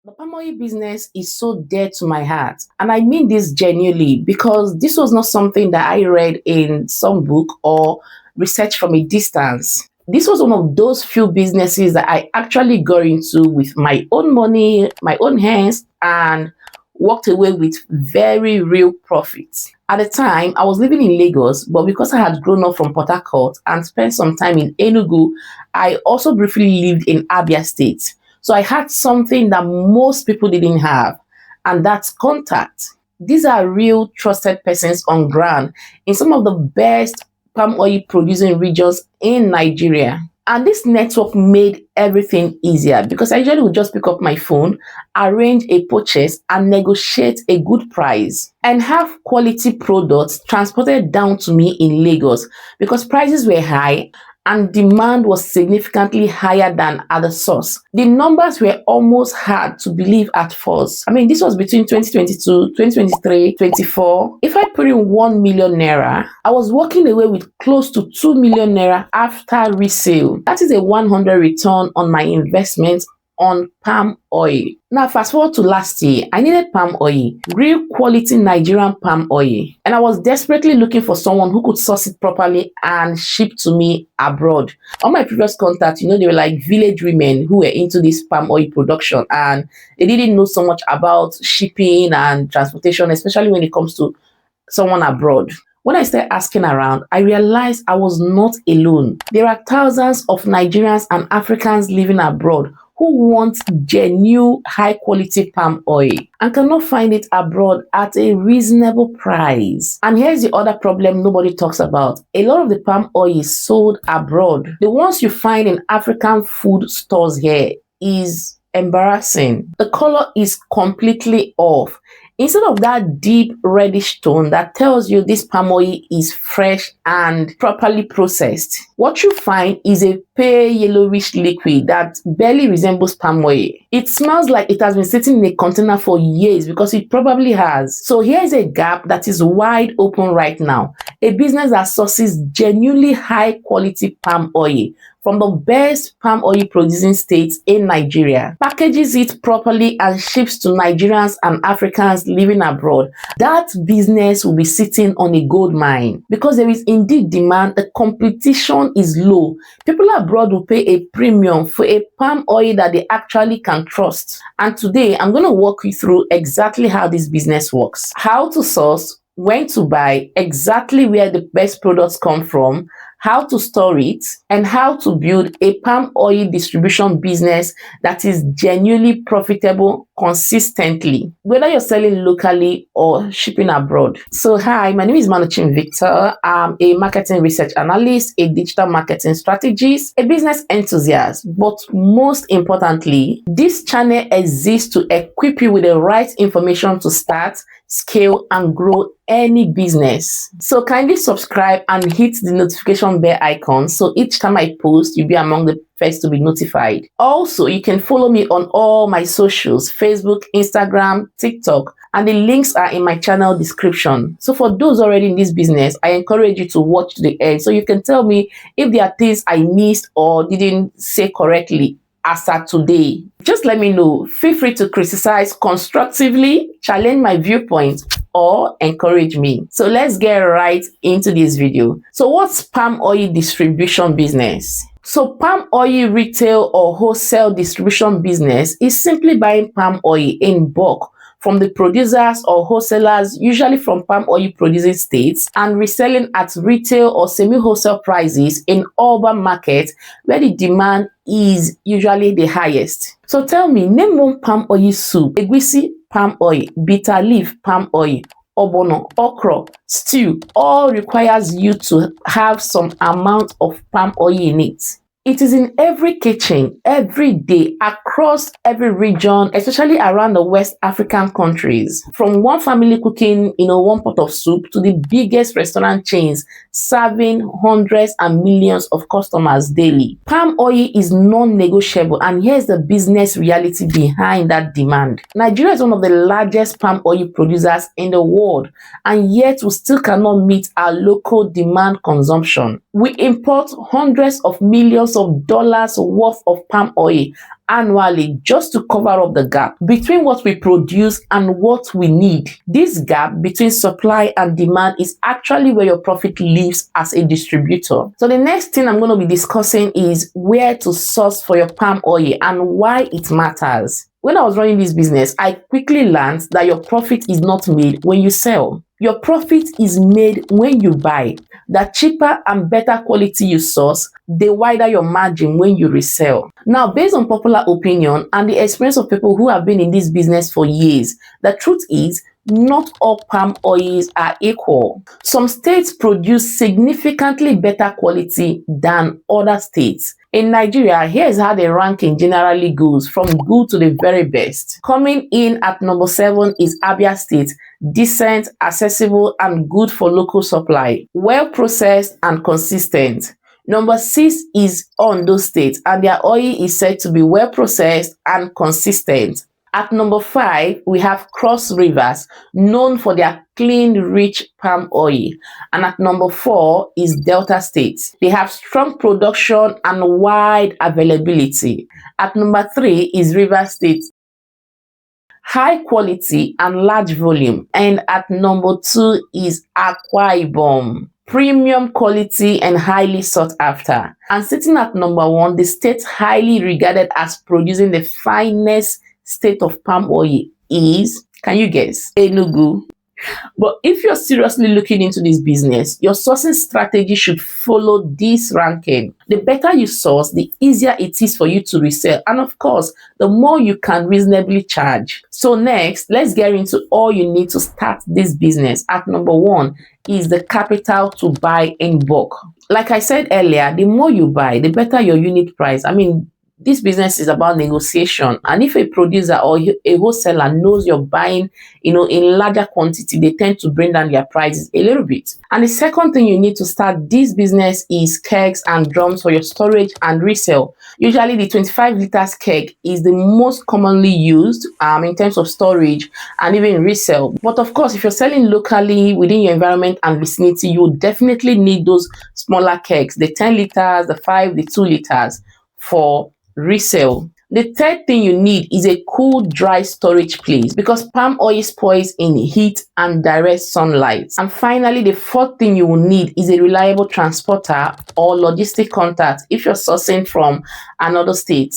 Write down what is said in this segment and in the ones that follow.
The palm oil business is so dear to my heart. And I mean this genuinely because this was not something that I read in some book or research from a distance. This was one of those few businesses that I actually got into with my own money, my own hands, and walked away with very real profits. At the time, I was living in Lagos, but because I had grown up from Port Harcourt and spent some time in Enugu, I also briefly lived in Abia State. So I had something that most people didn't have, and that's contact. These are real trusted persons on ground in some of the best palm oil producing regions in Nigeria. And this network made everything easier because I usually would just pick up my phone, arrange a purchase, and negotiate a good price and have quality products transported down to me in Lagos because prices were high and demand was significantly higher than at the source. The numbers were almost hard to believe at first. I mean, this was between 2022, 2023, 24. If I put in 1 million naira, I was walking away with close to 2 million naira after resale. That is a 100 return on my investment on palm oil. Now, fast forward to last year, I needed palm oil, real quality Nigerian palm oil, and I was desperately looking for someone who could source it properly and ship to me abroad. All my previous contacts, they were like village women who were into this palm oil production and they didn't know so much about shipping and transportation, especially when it comes to someone abroad. When I started asking around, I realized I was not alone. There are thousands of Nigerians and Africans living abroad who want genuine high quality palm oil and cannot find it abroad at a reasonable price. And here's the other problem nobody talks about. A lot of the palm oil is sold abroad. The ones you find in African food stores here is embarrassing. The color is completely off. Instead of that deep reddish tone that tells you this palm oil is fresh and properly processed, what you find is a pale yellowish liquid that barely resembles palm oil. It smells like it has been sitting in a container for years because it probably has. So here's a gap that is wide open right now. A business that sources genuinely high quality palm oil from the best palm oil producing states in Nigeria, packages it properly and ships to Nigerians and Africans living abroad. That business will be sitting on a gold mine because there is indeed demand. The competition is low. People abroad will pay a premium for a palm oil that they actually can trust. And today I'm going to walk you through exactly how this business works, how to source, when to buy, exactly where the best products come from, how to store it, and how to build a palm oil distribution business that is genuinely profitable consistently, whether you're selling locally or shipping abroad. So hi, my name is Manuchin Victor. I'm a marketing research analyst, a digital marketing strategist, a business enthusiast. But most importantly, this channel exists to equip you with the right information to start, scale, and grow any business. So kindly subscribe and hit the notification bell icon so each time I post, you'll be among the first to be notified. Also, you can follow me on all my socials: Facebook, Instagram, TikTok, and the links are in my channel description. So for those already in this business, I encourage you to watch to the end so you can tell me if there are things I missed or didn't say correctly as at today. Just let me know. Feel free to criticize constructively, challenge my viewpoint, or encourage me. So let's get right into this video. So what's palm oil distribution business? So palm oil retail or wholesale distribution business is simply buying palm oil in bulk from the producers or wholesalers, usually from palm oil producing states, and reselling at retail or semi-wholesale prices in urban markets where the demand is usually the highest. So tell me, name one palm oil soup: egusi palm oil, bitter leaf palm oil, ogbono, okra, stew. All requires you to have some amount of palm oil in it. It is in every kitchen, every day, across every region, especially around the West African countries. From one family cooking, one pot of soup to the biggest restaurant chains serving hundreds and millions of customers daily. Palm oil is non-negotiable, and here's the business reality behind that demand. Nigeria is one of the largest palm oil producers in the world, and yet we still cannot meet our local demand consumption. We import hundreds of millions of dollars worth of palm oil annually just to cover up the gap between what we produce and what we need. This gap between supply and demand is actually where your profit lives as a distributor. So the next thing I'm going to be discussing is where to source for your palm oil and why it matters. When I was running this business, I quickly learned that your profit is not made when you sell. Your profit is made when you buy. The cheaper and better quality you source, the wider your margin when you resell. Now, based on popular opinion and the experience of people who have been in this business for years, the truth is, not all palm oils are equal. Some states produce significantly better quality than other states. In Nigeria, here is how the ranking generally goes, from good to the very best. Coming in at number 7 is Abia State, decent, accessible, and good for local supply, well processed and consistent. Number 6 is Ondo State, and their oil is said to be well processed and consistent. At number 5, we have Cross Rivers, known for their clean, rich palm oil. And at number 4 is Delta State. They have strong production and wide availability. At number 3 is Rivers State, high quality and large volume. And at number 2 is Akwa Ibom, premium quality and highly sought after. And sitting at number 1, the state highly regarded as producing the finest state of palm oil is, can you guess? Enugu. But if you're seriously looking into this business, your sourcing strategy should follow this ranking. The better you source, the easier it is for you to resell. And of course, the more you can reasonably charge. So next, let's get into all you need to start this business. At number 1 is the capital to buy in bulk. Like I said earlier, the more you buy, the better your unit price. This business is about negotiation, and if a producer or a wholesaler knows you're buying, in larger quantity, they tend to bring down their prices a little bit. And the second thing you need to start this business is kegs and drums for your storage and resale. Usually the 25 liters keg is the most commonly used in terms of storage and even resale. But of course, if you're selling locally within your environment and vicinity, you will definitely need those smaller kegs, the 10 liters, the 5, the 2 liters for resale. The third thing you need is a cool, dry storage place, because palm oil spoils in heat and direct sunlight. And finally, the fourth thing you will need is a reliable transporter or logistic contact if you're sourcing from another state.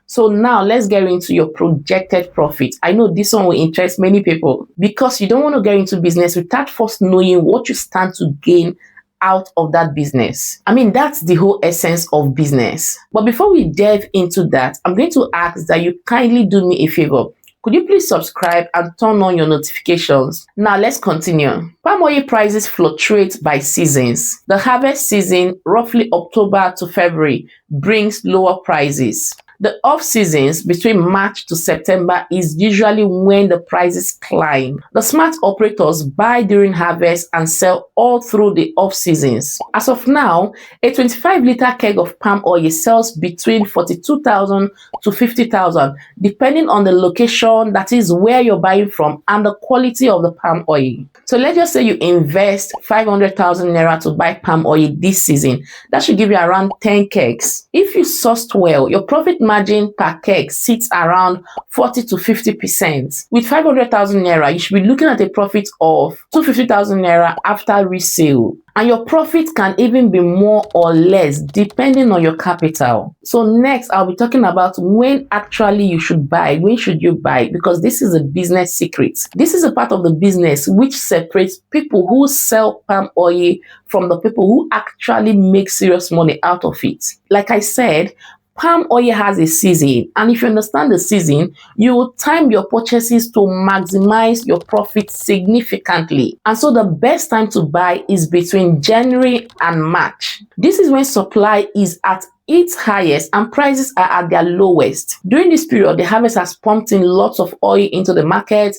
So now let's get into your projected profit. I know this one will interest many people, because you don't want to get into business without first knowing what you stand to gain out of that business. That's the whole essence of business. But before we delve into that, I'm going to ask that you kindly do me a favor. Could you please subscribe and turn on your notifications? Now let's continue. Palm oil prices fluctuate by seasons. The harvest season, roughly October to February, brings lower prices. The off seasons between March to September is usually when the prices climb. The smart operators buy during harvest and sell all through the off seasons. As of now, a 25-liter keg of palm oil sells between 42,000 to 50,000, depending on the location, that is where you're buying from, and the quality of the palm oil. So let's just say you invest 500,000 naira to buy palm oil this season. That should give you around 10 kegs. If you sourced well, your profit margin per keg sits around 40 to 50%. With 500,000 naira, you should be looking at a profit of 250,000 naira after resale. And your profit can even be more or less depending on your capital. So next, I'll be talking about when actually you should buy. When should you buy? Because this is a business secret. This is a part of the business which separates people who sell palm oil from the people who actually make serious money out of it. Like I said, palm oil has a season, and if you understand the season, you will time your purchases to maximize your profit significantly. And so the best time to buy is between January and March. This is when supply is at its highest and prices are at their lowest. During this period, the harvest has pumped in lots of oil into the market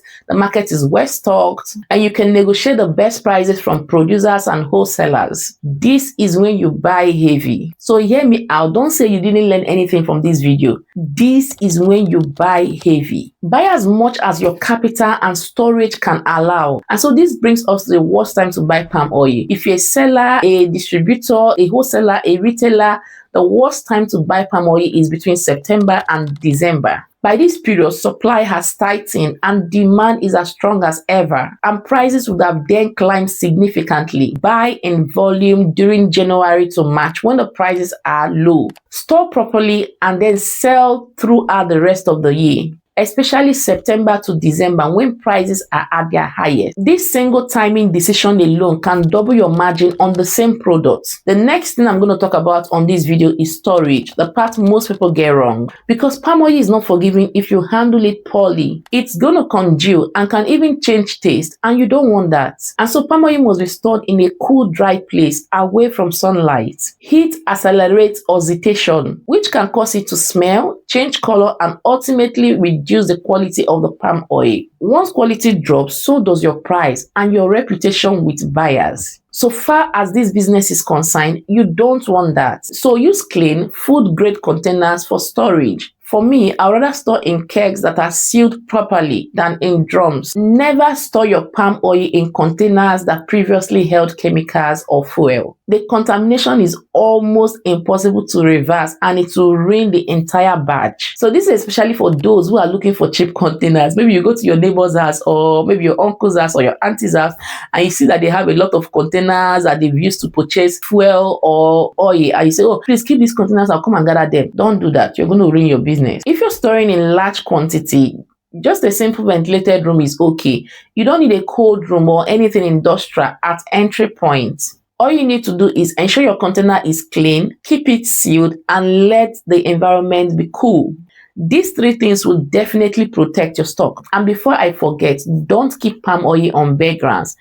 is well stocked, and you can negotiate the best prices from producers and wholesalers. This is when you buy heavy. So hear me out, don't say you didn't learn anything from this video. This is when you buy heavy. Buy as much as your capital and storage can allow. And so this brings us to the worst time to buy palm oil. If you're a seller, a distributor, a wholesaler, a retailer, the worst time to buy palm oil is between September and December. By this period, supply has tightened and demand is as strong as ever, and prices would have then climbed significantly. Buy in volume during January to March when the prices are low. Store properly and then sell throughout the rest of the year, especially September to December when prices are at their highest. This single timing decision alone can double your margin on the same product. The next thing I'm going to talk about on this video is storage, the part most people get wrong. Because palm oil is not forgiving if you handle it poorly. It's going to congeal and can even change taste, and you don't want that. And so palm oil must be stored in a cool, dry place away from sunlight. Heat accelerates oxidation, which can cause it to smell, change color, and ultimately reduce the quality of the palm oil. Once quality drops, so does your price and your reputation with buyers. So far as this business is concerned, you don't want that. So use clean, food-grade containers for storage. For me, I would rather store in kegs that are sealed properly than in drums. Never store your palm oil in containers that previously held chemicals or fuel. The contamination is almost impossible to reverse and it will ruin the entire batch. So this is especially for those who are looking for cheap containers. Maybe you go to your neighbor's house or maybe your uncle's house or your auntie's house and you see that they have a lot of containers that they've used to purchase fuel or oil, and you say, oh, please keep these containers, I'll come and gather them. Don't do that. You're going to ruin your business. If you're storing in large quantity, just a simple ventilated room is okay. You don't need a cold room or anything industrial at entry point. All you need to do is ensure your container is clean, keep it sealed, and let the environment be cool. These three things will definitely protect your stock. And before I forget, don't keep palm oil on bare grounds.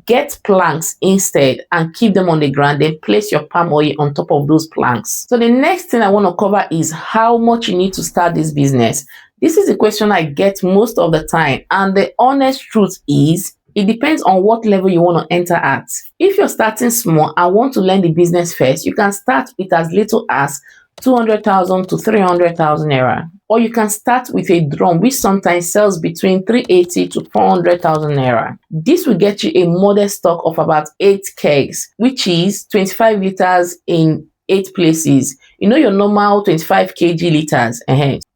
Get planks instead and keep them on the ground, then place your palm oil on top of those planks. So the next thing I want to cover is how much you need to start this business. This is a question I get most of the time, and the honest truth is it depends on what level you want to enter at. If you're starting small and want to learn the business first, you can start with as little as 200,000 to 300,000 naira. Or you can start with a drum which sometimes sells between 380 to 400,000 naira. This will get you a modest stock of about 8 kegs, which is 25 liters in 8 places. You know your normal 25 kg liters.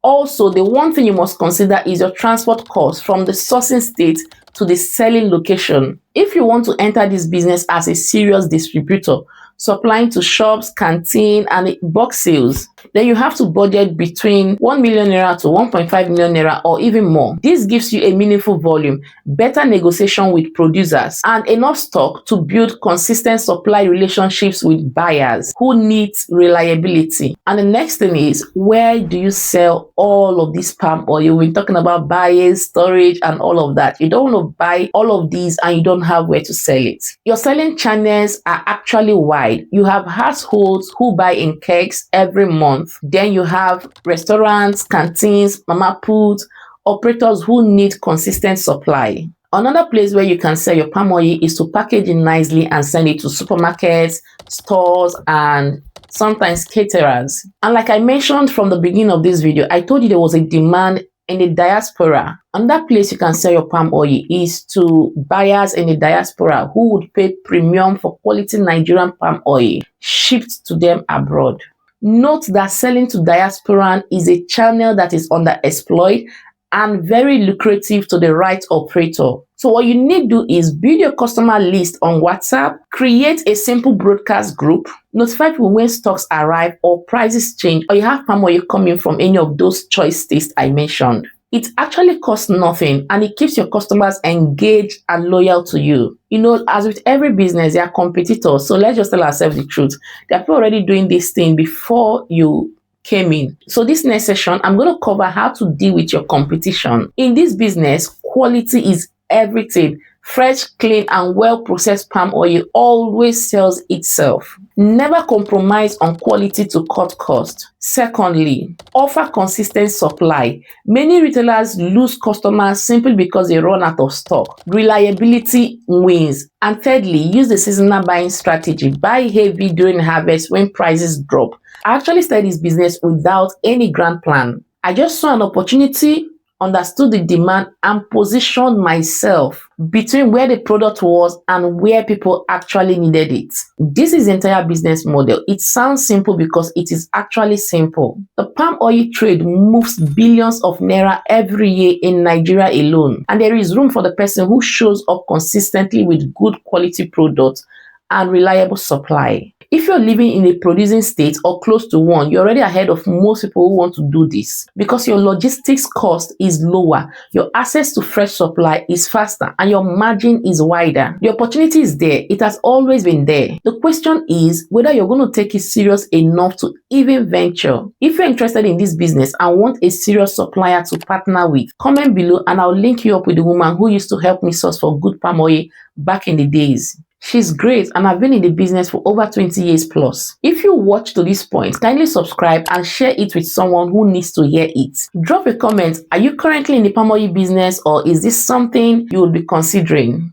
Also, the one thing you must consider is your transport cost from the sourcing state to the selling location. If you want to enter this business as a serious distributor, supplying to shops, canteen, and bulk sales, then you have to budget between 1 million naira to 1.5 million naira or even more. This gives you a meaningful volume, better negotiation with producers, and enough stock to build consistent supply relationships with buyers who need reliability. And the next thing is, where do you sell all of this palm oil? We're talking about buying, storage, and all of that. You don't want to buy all of these and you don't have where to sell it. Your selling channels are actually wide. You have households who buy in kegs every month. Then you have restaurants, canteens, mama puts, operators who need consistent supply. Another place where you can sell your palm oil is to package it nicely and send it to supermarkets, stores, and sometimes caterers. And like I mentioned from the beginning of this video, I told you there was a demand in the diaspora. Another place you can sell your palm oil is to buyers in the diaspora who would pay premium for quality Nigerian palm oil shipped to them abroad. Note that selling to diaspora is a channel that is underexploited and very lucrative to the right operator. So what you need to do is build your customer list on WhatsApp, create a simple broadcast group, notify people when stocks arrive or prices change, or you have palm oil coming from any of those choice states I mentioned. It actually costs nothing and it keeps your customers engaged and loyal to you. You know, as with every business, they are competitors. So let's just tell ourselves the truth. They are already doing this thing before you came in. So this next session, I'm going to cover how to deal with your competition. In this business, quality is everything. Fresh, clean, and well-processed palm oil always sells itself. Never compromise on quality to cut cost. Secondly, offer consistent supply. Many retailers lose customers simply because they run out of stock. Reliability wins. And thirdly, use the seasonal buying strategy. Buy heavy during harvest when prices drop. I actually started this business without any grand plan. I just saw an opportunity, understood the demand, and positioned myself between where the product was and where people actually needed it. This is the entire business model. It sounds simple because it is actually simple. The palm oil trade moves billions of naira every year in Nigeria alone, and there is room for the person who shows up consistently with good quality products and reliable supply. If you're living in a producing state or close to one, you're already ahead of most people who want to do this because your logistics cost is lower, your access to fresh supply is faster, and your margin is wider. The opportunity is there. It has always been there. The question is whether you're going to take it serious enough to even venture. If you're interested in this business and want a serious supplier to partner with, comment below and I'll link you up with the woman who used to help me source for good palm oil back in the days. She's great and I've been in the business for over 20 years plus. If you watch to this point, kindly subscribe and share it with someone who needs to hear it. Drop a comment. Are you currently in the palm oil business or is this something you will be considering?